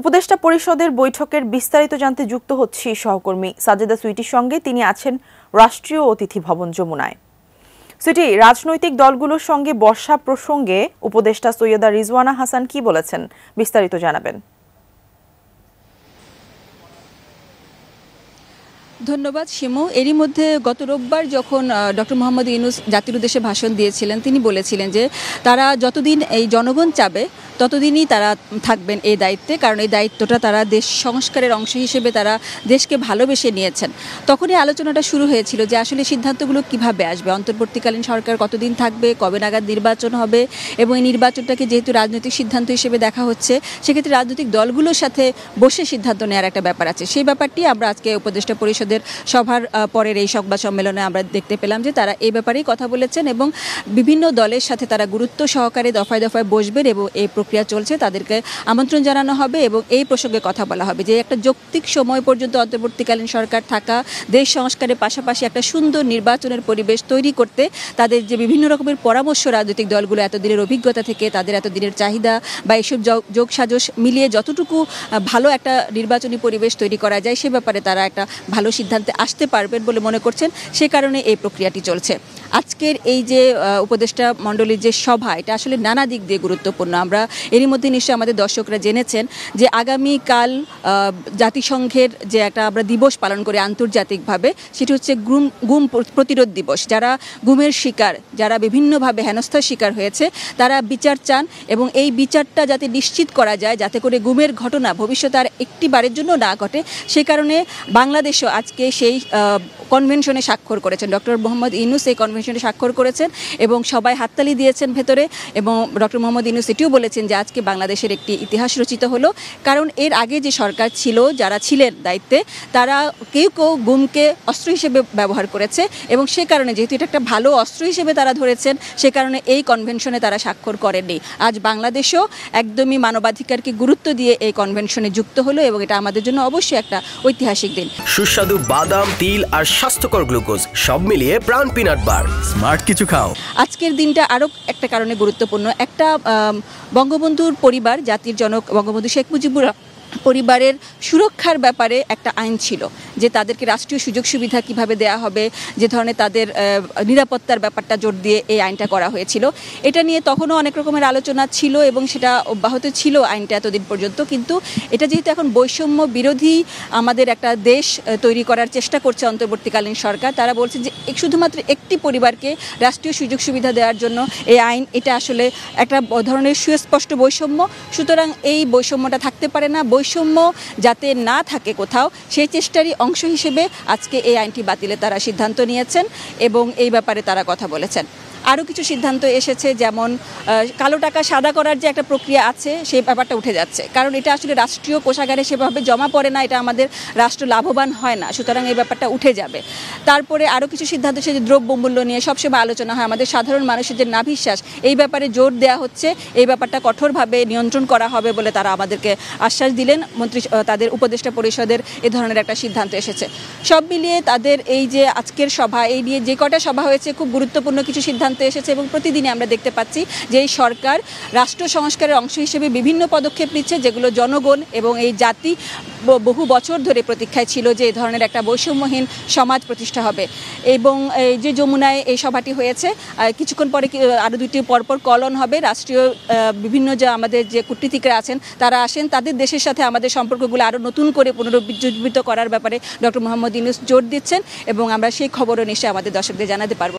উপদেষ্টা পরিষদের বৈঠকের বিস্তারিত জানতে যুক্ত হচ্ছি সহকর্মী সাজেদা সুইটির সঙ্গে। তিনি আছেন রাষ্ট্রীয় অতিথি ভবন যমুনায়। সুইটি, রাজনৈতিক দলগুলোর সঙ্গে বর্ষা প্রসঙ্গে উপদেষ্টা সৈয়দা রিজওয়ানা হাসান কি বলেছেন, বিস্তারিত জানাবেন। ধন্যবাদ শিমু। এরই মধ্যে গত রোববার যখন ডক্টর মোহাম্মদ ইউনূস জাতির উদ্দেশ্যে ভাষণ দিয়েছিলেন, তিনি বলেছিলেন যে তারা যতদিন এই জনগণ চাবে ততদিনই তারা থাকবেন এই দায়িত্বে, কারণ এই দায়িত্বটা তারা দেশ সংস্কারের অংশ হিসেবে তারা দেশকে ভালোবেসে নিয়েছেন। তখনই আলোচনাটা শুরু হয়েছিল যে আসলে সিদ্ধান্তগুলো কিভাবে আসবে, অন্তর্বর্তীকালীন সরকার কতদিন থাকবে, কবে নাগাদ নির্বাচন হবে, এবং এই নির্বাচনটাকে যেহেতু রাজনৈতিক সিদ্ধান্ত হিসেবে দেখা হচ্ছে, সেক্ষেত্রে রাজনৈতিক দলগুলোর সাথে বসে সিদ্ধান্ত নেওয়ার একটা ব্যাপার আছে। সেই ব্যাপারটি আমরা আজকে উপদেষ্টা পরিষদের সভার পরের এই সংবাদ সম্মেলনে আমরা দেখতে পেলাম যে তারা এই ব্যাপারেই কথা বলেছেন এবং বিভিন্ন দলের সাথে তারা গুরুত্ব সহকারে দফায় দফায় বসবেন এবং এই প্রক্রিয়া চলছে, তাদেরকে আমন্ত্রণ জানানো হবে এবং এই প্রসঙ্গে কথা বলা হবে যে একটা যৌক্তিক সময় পর্যন্ত অন্তর্বর্তীকালীন সরকার থাকা, দেশ সংস্কারের পাশাপাশি একটা সুন্দর নির্বাচনের পরিবেশ তৈরি করতে তাদের যে বিভিন্ন রকমের পরামর্শ রাজনৈতিক দলগুলো এতদিনের অভিজ্ঞতা থেকে, তাদের এতদিনের চাহিদা বা এইসব যোগসাজশ মিলিয়ে যতটুকু ভালো একটা নির্বাচনী পরিবেশ তৈরি করা যায় সে ব্যাপারে তারা একটা ভালো সিদ্ধান্তে আসতে পারবেন বলে মনে করছেন। সে কারণে এই প্রক্রিয়াটি চলছে। আজকের এই যে উপদেষ্টা মণ্ডলীর যে সভা, এটা আসলে নানা দিক দিয়ে গুরুত্বপূর্ণ। আমরা এরই মধ্যে নিশ্চয়ই আমাদের দর্শকরা জেনেছেন যে আগামীকাল জাতিসংঘের যে একটা আমরা দিবস পালন করি আন্তর্জাতিকভাবে, সেটি হচ্ছে গুম প্রতিরোধ দিবস। যারা গুমের শিকার, যারা বিভিন্নভাবে হেনস্থার শিকার হয়েছে, তারা বিচার চান এবং এই বিচারটা যাতে নিশ্চিত করা যায়, যাতে করে গুমের ঘটনা ভবিষ্যতে আর একটি বারের জন্য না ঘটে, সে কারণে বাংলাদেশও আজকে সেই কনভেনশনে স্বাক্ষর করেছেন। ডক্টর মোহাম্মদ ইউনূস এই কনভেনশনে স্বাক্ষর করেছেন এবং সবাই হাততালি দিয়েছেন ভেতরে, এবং ডক্টর মোহাম্মদ ইউনূস এটিও বলেছেন যে আজকে বাংলাদেশের একটি ইতিহাস রচিত হলো, কারণ এর আগে যে সরকার ছিল, যারা ছিলেন দায়িত্বে, তারা কেউ কেউ গুমকে অস্ত্র হিসেবে ব্যবহার করেছে এবং সে কারণে যেহেতু এটা একটা ভালো অস্ত্র হিসেবে তারা ধরেছেন, সে কারণে এই কনভেনশনে তারা স্বাক্ষর করেননি। আজ বাংলাদেশও একদমই মানবাধিকারকে গুরুত্ব দিয়ে এই কনভেনশনে যুক্ত হলো এবং এটা আমাদের জন্য অবশ্যই একটা ঐতিহাসিক দিন। সুস্বাদু বাদাম, তিল আর স্বাস্থ্যকর গ্লুকোজ সব মিলিয়ে প্রাণ পিনাট বার, স্মার্ট কিছু খাও। আজকের দিনটা আরও একটা কারণে গুরুত্বপূর্ণ। একটা বঙ্গবন্ধুর পরিবার, জাতির জনক বঙ্গবন্ধু শেখ মুজিবুর পরিবারের সুরক্ষার ব্যাপারে একটা আইন ছিল যে তাদেরকে রাষ্ট্রীয় সুযোগ সুবিধা কিভাবে দেয়া হবে, যে ধরনের তাদের নিরাপত্তার ব্যাপারটা জোর দিয়ে এই আইনটা করা হয়েছিল। এটা নিয়ে তখনও অনেক রকমের আলোচনা ছিল এবং সেটা অব্যাহত ছিল আইনটা এতদিন পর্যন্ত, কিন্তু এটা যেহেতু এখন বৈষম্য বিরোধী আমাদের একটা দেশ তৈরি করার চেষ্টা করছে অন্তর্বর্তীকালীন সরকার, তারা বলছে যে শুধুমাত্র একটি পরিবারকে রাষ্ট্রীয় সুযোগ সুবিধা দেওয়ার জন্য এই আইন, এটা আসলে একটা ধরনের সুস্পষ্ট বৈষম্য। সুতরাং এই বৈষম্যটা থাকতে পারে না, বৈষম্য যাতে না থাকে কোথাও, সেই চেষ্টারই অংশ হিসেবে আজকে এই আইনটি বাতিলে তারা সিদ্ধান্ত নিয়েছেন এবং এই ব্যাপারে তারা কথা বলেছেন। আরও কিছু সিদ্ধান্ত এসেছে, যেমন কালো টাকা সাদা করার যে একটা প্রক্রিয়া আছে সেই ব্যাপারটা উঠে যাচ্ছে, কারণ এটা আসলে রাষ্ট্রীয় কোষাগারে সেভাবে জমা পড়ে না, এটা আমাদের রাষ্ট্র লাভবান হয় না, সুতরাং এই ব্যাপারটা উঠে যাবে। তারপরে আরও কিছু সিদ্ধান্ত এসেছে, দ্রব্যমূল্য নিয়ে সবসময় আলোচনা হয়, আমাদের সাধারণ মানুষের যে নাভিশ্বাস, এই ব্যাপারে জোর দেওয়া হচ্ছে, এই ব্যাপারটা কঠোরভাবে নিয়ন্ত্রণ করা হবে বলে তারা আমাদেরকে আশ্বাস দিলেন। তাদের উপদেষ্টা পরিষদের এ ধরনের একটা সিদ্ধান্ত এসেছে। সব মিলিয়ে তাদের এই যে আজকের সভা, এই নিয়ে যে কটা সভা হয়েছে, খুব গুরুত্বপূর্ণ কিছু সিদ্ধান্ত এসেছে এবং প্রতিদিনই আমরা দেখতে পাচ্ছি যে এই সরকার রাষ্ট্র সংস্কারের অংশ হিসেবে বিভিন্ন পদক্ষেপ নিচ্ছে, যেগুলো জনগণ এবং এই জাতি বহু বছর ধরে প্রতীক্ষায় ছিল যে এই ধরনের একটা বৈষম্যহীন সমাজ প্রতিষ্ঠা হবে। এবং এই যে যমুনায় এই সভাটি হয়েছে, কিছুক্ষণ পরে আরও দুটি পরপর কলন হবে, রাষ্ট্রীয় বিভিন্ন যে আমাদের যে কূটনীতিকরা আছেন তারা আসেন, তাদের দেশের সাথে আমাদের সম্পর্কগুলো আরও নতুন করে পুনরুজ্জীবিত করার ব্যাপারে ডক্টর মোহাম্মদ ইউনূস জোর দিচ্ছেন এবং আমরা সেই খবরও নিশ্চয়ই আমাদের দর্শকদের জানাতে পারব।